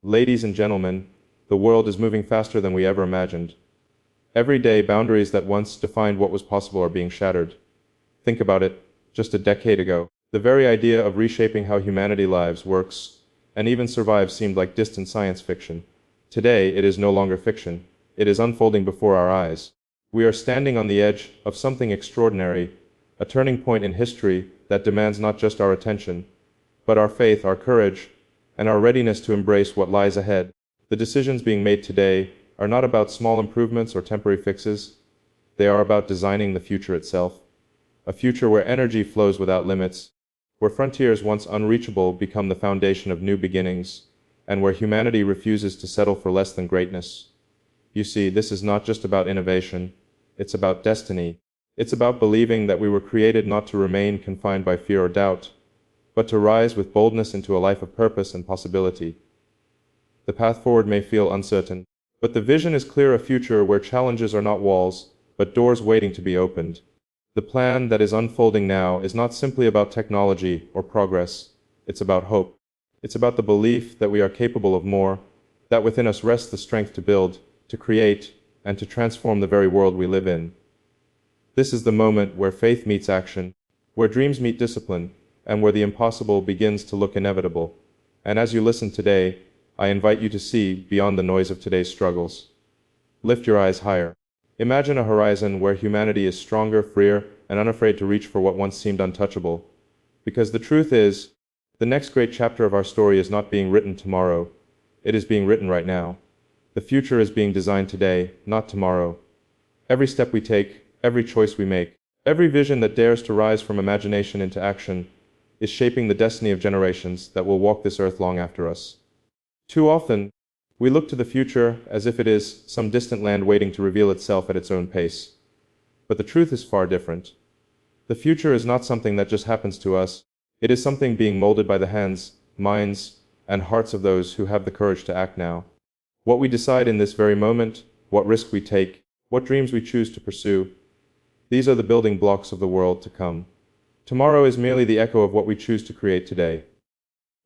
Ladies and gentlemen, the world is moving faster than we ever imagined. Every day, boundaries that once defined what was possible are being shattered. Think about it, just a decade ago, the very idea of reshaping how humanity lives, works, and even survives seemed like distant science fiction. Today, it is no longer fiction. It is unfolding before our eyes. We are standing on the edge of something extraordinary, a turning point in history that demands not just our attention, but our faith, our courage, and our readiness to embrace what lies ahead. The decisions being made today are not about small improvements or temporary fixes. They are about designing the future itself. A future where energy flows without limits, where frontiers once unreachable become the foundation of new beginnings, and where humanity refuses to settle for less than greatness. You see, this is not just about innovation. It's about destiny. It's about believing that we were created not to remain confined by fear or doubt, but to rise with boldness into a life of purpose and possibility. The path forward may feel uncertain, but the vision is clear: a future where challenges are not walls, but doors waiting to be opened. The plan that is unfolding now is not simply about technology or progress. It's about hope. It's about the belief that we are capable of more, that within us rests the strength to build, to create, and to transform the very world we live in. This is the moment where faith meets action, where dreams meet discipline, and where the impossible begins to look inevitable. And as you listen today, I invite you to see beyond the noise of today's struggles. Lift your eyes higher. Imagine a horizon where humanity is stronger, freer, and unafraid to reach for what once seemed untouchable. Because the truth is, the next great chapter of our story is not being written tomorrow. It is being written right now. The future is being designed today, not tomorrow. Every step we take, every choice we make, every vision that dares to rise from imagination into action is shaping the destiny of generations that will walk this earth long after us. Too often, we look to the future as if it is some distant land waiting to reveal itself at its own pace. But the truth is far different. The future is not something that just happens to us. It is something being molded by the hands, minds, and hearts of those who have the courage to act now. What we decide in this very moment, what risk we take, what dreams we choose to pursue, these are the building blocks of the world to come. Tomorrow is merely the echo of what we choose to create today.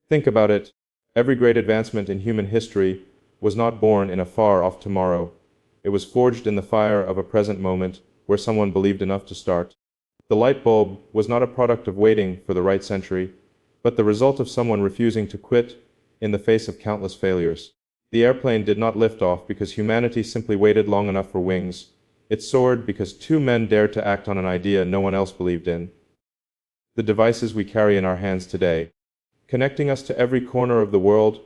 Think about it. Every great advancement in human history was not born in a far-off tomorrow. It was forged in the fire of a present moment where someone believed enough to start. The light bulb was not a product of waiting for the right century, but the result of someone refusing to quit in the face of countless failures. The airplane did not lift off because humanity simply waited long enough for wings. It soared because two men dared to act on an idea no one else believed in. The devices we carry in our hands today, connecting us to every corner of the world,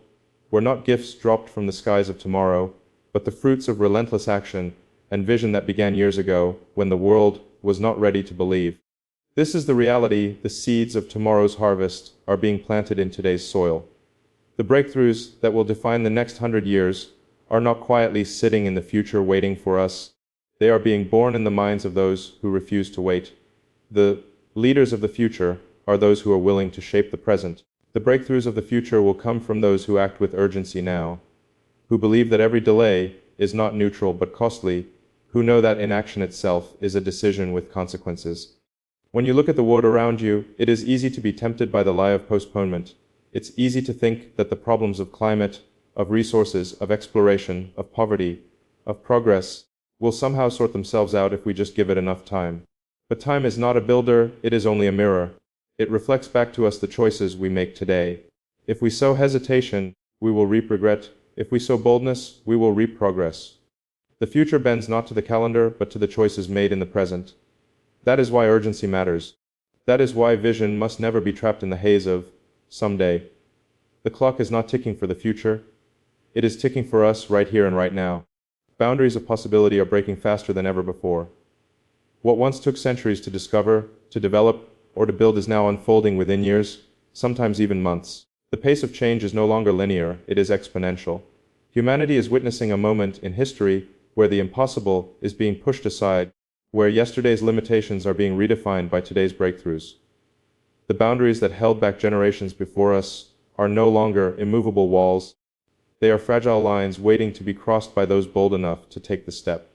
were not gifts dropped from the skies of tomorrow, but the fruits of relentless action and vision that began years ago when the world was not ready to believe. This is the reality. The seeds of tomorrow's harvest are being planted in today's soil. The breakthroughs that will define the next 100 years are not quietly sitting in the future waiting for us. They are being born in the minds of those who refuse to wait. The leaders of the future are those who are willing to shape the present. The breakthroughs of the future will come from those who act with urgency now, who believe that every delay is not neutral but costly, who know that inaction itself is a decision with consequences. When you look at the world around you, it is easy to be tempted by the lie of postponement. It's easy to think that the problems of climate, of resources, of exploration, of poverty, of progress, will somehow sort themselves out if we just give it enough time. But time is not a builder, it is only a mirror. It reflects back to us the choices we make today. If we sow hesitation, we will reap regret. If we sow boldness, we will reap progress. The future bends not to the calendar, but to the choices made in the present. That is why urgency matters. That is why vision must never be trapped in the haze of someday. The clock is not ticking for the future. It is ticking for us right here and right now. Boundaries of possibility are breaking faster than ever before. What once took centuries to discover, to develop, or to build is now unfolding within years, sometimes even months. The pace of change is no longer linear, it is exponential. Humanity is witnessing a moment in history where the impossible is being pushed aside, where yesterday's limitations are being redefined by today's breakthroughs. The boundaries that held back generations before us are no longer immovable walls. They are fragile lines waiting to be crossed by those bold enough to take the step.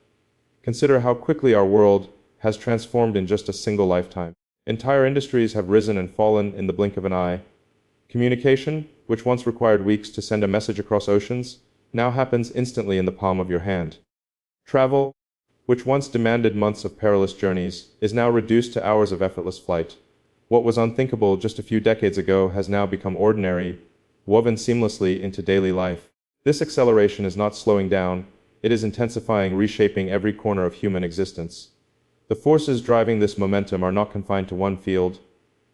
Consider how quickly our world has transformed in just a single lifetime. Entire industries have risen and fallen in the blink of an eye. Communication, which once required weeks to send a message across oceans, now happens instantly in the palm of your hand. Travel, which once demanded months of perilous journeys, is now reduced to hours of effortless flight. What was unthinkable just a few decades ago has now become ordinary, woven seamlessly into daily life. This acceleration is not slowing down, it is intensifying, reshaping every corner of human existence. The forces driving this momentum are not confined to one field.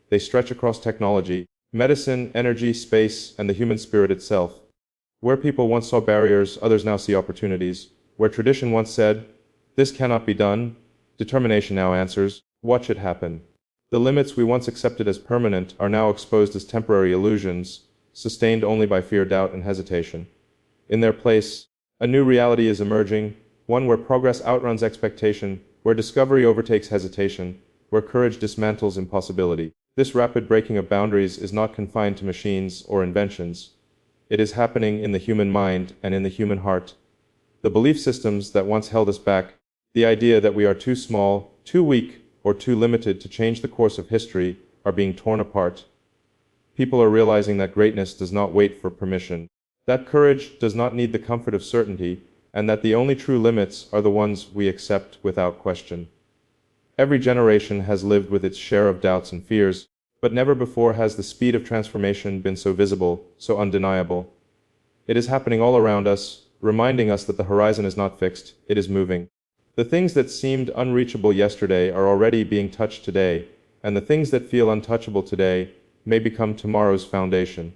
They stretch across technology, medicine, energy, space, and the human spirit itself. Where people once saw barriers, others now see opportunities. Where tradition once said, "This cannot be done," determination now answers, "Watch it happen." The limits we once accepted as permanent are now exposed as temporary illusions, sustained only by fear, doubt, and hesitation. In their place, a new reality is emerging, one where progress outruns expectation, where discovery overtakes hesitation, where courage dismantles impossibility. This rapid breaking of boundaries is not confined to machines or inventions. It is happening in the human mind and in the human heart. The belief systems that once held us back, the idea that we are too small, too weak, or too limited to change the course of history, are being torn apart. People are realizing that greatness does not wait for permission, that courage does not need the comfort of certainty, and that the only true limits are the ones we accept without question. Every generation has lived with its share of doubts and fears, but never before has the speed of transformation been so visible, so undeniable. It is happening all around us, reminding us that the horizon is not fixed, it is moving. The things that seemed unreachable yesterday are already being touched today, and the things that feel untouchable today may become tomorrow's foundation.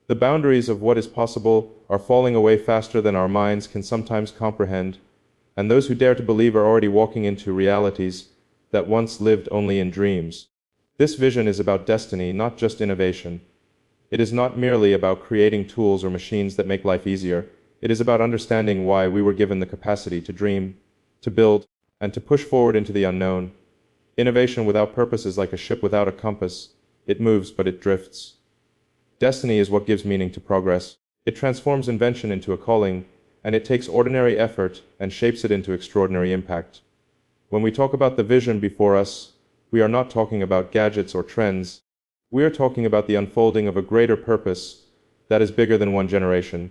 The boundaries of what is possible are falling away faster than our minds can sometimes comprehend, and those who dare to believe are already walking into realities that once lived only in dreams. This vision is about destiny, not just innovation. It is not merely about creating tools or machines that make life easier. It is about understanding why we were given the capacity to dream, to build, and to push forward into the unknown. Innovation without purpose is like a ship without a compass. It moves, but it drifts. Destiny is what gives meaning to progress. It transforms invention into a calling, and it takes ordinary effort and shapes it into extraordinary impact. When we talk about the vision before us, we are not talking about gadgets or trends. We are talking about the unfolding of a greater purpose that is bigger than one generation,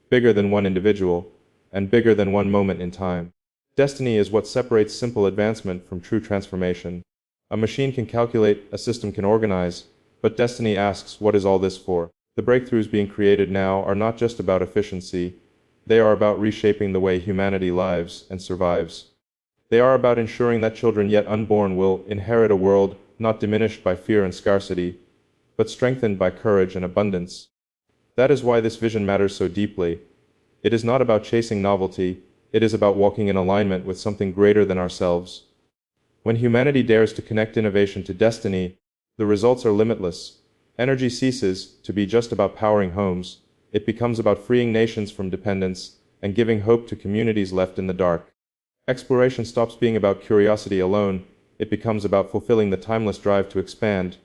bigger than one individual, and bigger than one moment in time. Destiny is what separates simple advancement from true transformation. A machine can calculate, a system can organize, but destiny asks, what is all this for? The breakthroughs being created now are not just about efficiency, they are about reshaping the way humanity lives and survives. They are about ensuring that children yet unborn will inherit a world not diminished by fear and scarcity, but strengthened by courage and abundance. That is why this vision matters so deeply. It is not about chasing novelty, it is about walking in alignment with something greater than ourselves. When humanity dares to connect innovation to destiny, the results are limitless. Energy ceases to be just about powering homes. It becomes about freeing nations from dependence and giving hope to communities left in the dark. Exploration stops being about curiosity alone. It becomes about fulfilling the timeless drive to expand,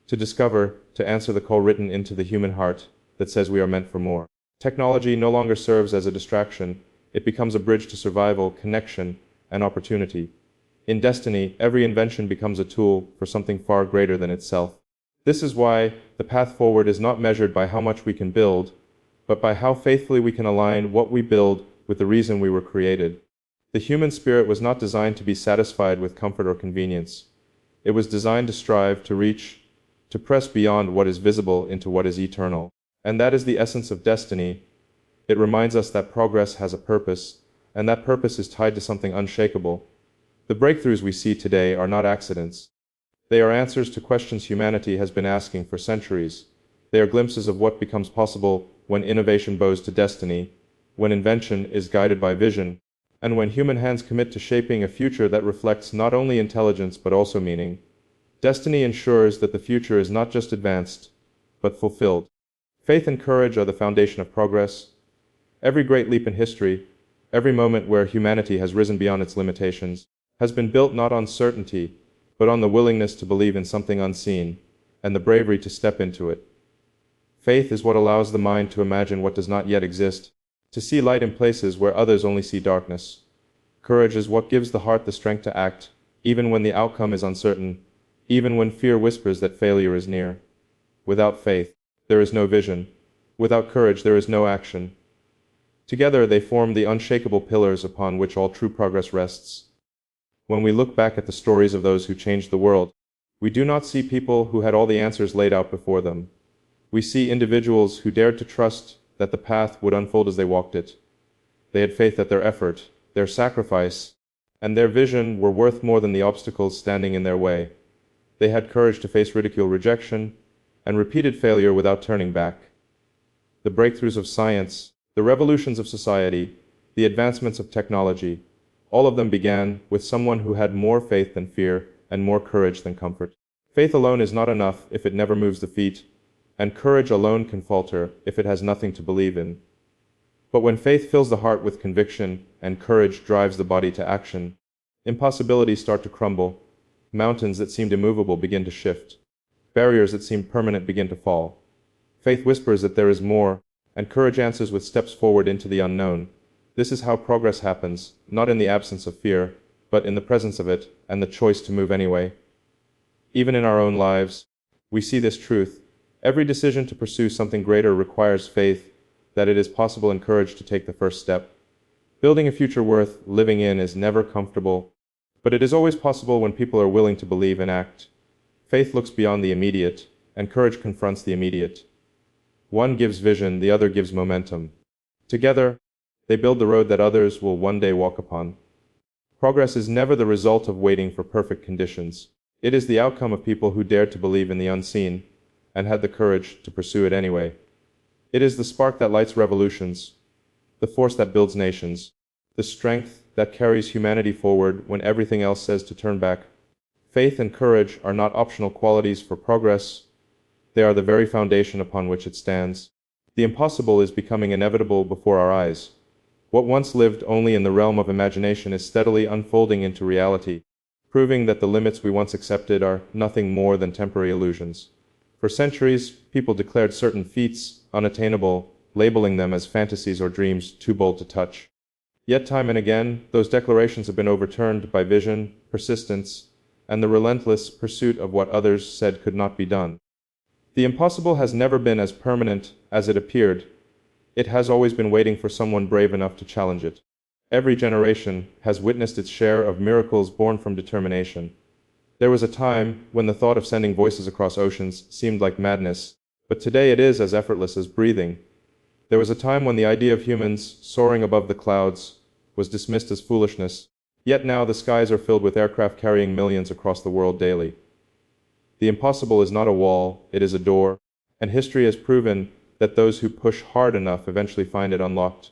to discover, to answer the call written into the human heart that says we are meant for more. Technology no longer serves as a distraction. It becomes a bridge to survival, connection, and opportunity. In destiny, every invention becomes a tool for something far greater than itself. This is why the path forward is not measured by how much we can build, but by how faithfully we can align what we build with the reason we were created. The human spirit was not designed to be satisfied with comfort or convenience. It was designed to strive, to reach, to press beyond what is visible into what is eternal. And that is the essence of destiny. It reminds us that progress has a purpose, and that purpose is tied to something unshakable. The breakthroughs we see today are not accidents. They are answers to questions humanity has been asking for centuries. They are glimpses of what becomes possible when innovation bows to destiny, when invention is guided by vision, and when human hands commit to shaping a future that reflects not only intelligence but also meaning. Destiny ensures that the future is not just advanced, but fulfilled. Faith and courage are the foundation of progress. Every great leap in history, every moment where humanity has risen beyond its limitations, has been built not on certainty, but on the willingness to believe in something unseen, and the bravery to step into it. Faith is what allows the mind to imagine what does not yet exist, to see light in places where others only see darkness. Courage is what gives the heart the strength to act, even when the outcome is uncertain, even when fear whispers that failure is near. Without faith, there is no vision. Without courage, there is no action. Together, they form the unshakable pillars upon which all true progress rests. When we look back at the stories of those who changed the world, we do not see people who had all the answers laid out before them. We see individuals who dared to trust that the path would unfold as they walked it. They had faith that their effort, their sacrifice, and their vision were worth more than the obstacles standing in their way. They had courage to face ridicule, rejection, and repeated failure without turning back. The breakthroughs of science, the revolutions of society, the advancements of technology, all of them began with someone who had more faith than fear and more courage than comfort. Faith alone is not enough if it never moves the feet, and courage alone can falter if it has nothing to believe in. But when faith fills the heart with conviction and courage drives the body to action, impossibilities start to crumble, mountains that seemed immovable begin to shift, barriers that seemed permanent begin to fall. Faith whispers that there is more, and courage answers with steps forward into the unknown. This is how progress happens, not in the absence of fear, but in the presence of it and the choice to move anyway. Even in our own lives, we see this truth. Every decision to pursue something greater requires faith that it is possible and courage to take the first step. Building a future worth living in is never comfortable, but it is always possible when people are willing to believe and act. Faith looks beyond the immediate, and courage confronts the immediate. One gives vision, the other gives momentum. Together, they build the road that others will one day walk upon. Progress is never the result of waiting for perfect conditions. It is the outcome of people who dared to believe in the unseen and had the courage to pursue it anyway. It is the spark that lights revolutions, the force that builds nations, the strength that carries humanity forward when everything else says to turn back. Faith and courage are not optional qualities for progress. They are the very foundation upon which it stands. The impossible is becoming inevitable before our eyes. What once lived only in the realm of imagination is steadily unfolding into reality, proving that the limits we once accepted are nothing more than temporary illusions. For centuries, people declared certain feats unattainable, labeling them as fantasies or dreams too bold to touch. Yet time and again, those declarations have been overturned by vision, persistence, and the relentless pursuit of what others said could not be done. The impossible has never been as permanent as it appeared. It has always been waiting for someone brave enough to challenge it. Every generation has witnessed its share of miracles born from determination. There was a time when the thought of sending voices across oceans seemed like madness, but today it is as effortless as breathing. There was a time when the idea of humans soaring above the clouds was dismissed as foolishness, yet now the skies are filled with aircraft carrying millions across the world daily. The impossible is not a wall, it is a door, and history has proven that those who push hard enough eventually find it unlocked.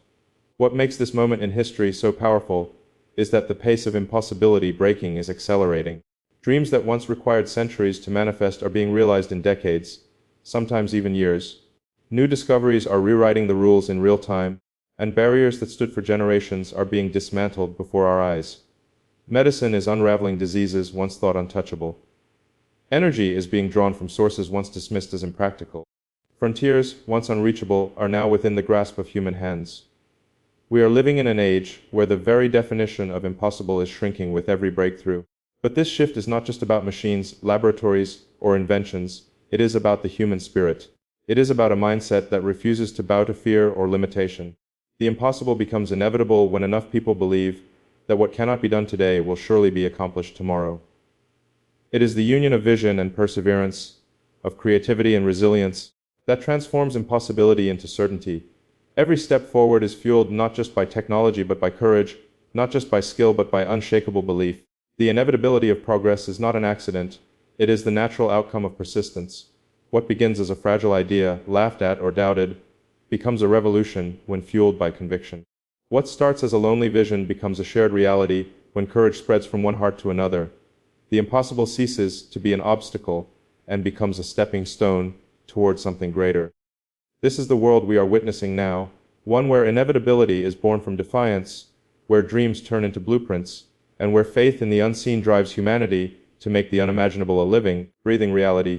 What makes this moment in history so powerful is that the pace of impossibility breaking is accelerating. Dreams that once required centuries to manifest are being realized in decades, sometimes even years. New discoveries are rewriting the rules in real time, and barriers that stood for generations are being dismantled before our eyes. Medicine is unraveling diseases once thought untouchable. Energy is being drawn from sources once dismissed as impractical. Frontiers, once unreachable, are now within the grasp of human hands. We are living in an age where the very definition of impossible is shrinking with every breakthrough. But this shift is not just about machines, laboratories, or inventions. It is about the human spirit. It is about a mindset that refuses to bow to fear or limitation. The impossible becomes inevitable when enough people believe that what cannot be done today will surely be accomplished tomorrow. It is the union of vision and perseverance, of creativity and resilience, that transforms impossibility into certainty. Every step forward is fueled not just by technology but by courage, not just by skill but by unshakable belief. The inevitability of progress is not an accident, it is the natural outcome of persistence. What begins as a fragile idea, laughed at or doubted, becomes a revolution when fueled by conviction. What starts as a lonely vision becomes a shared reality when courage spreads from one heart to another. The impossible ceases to be an obstacle and becomes a stepping stone towards something greater. This is the world we are witnessing now, one where inevitability is born from defiance, where dreams turn into blueprints, and where faith in the unseen drives humanity to make the unimaginable a living, breathing reality.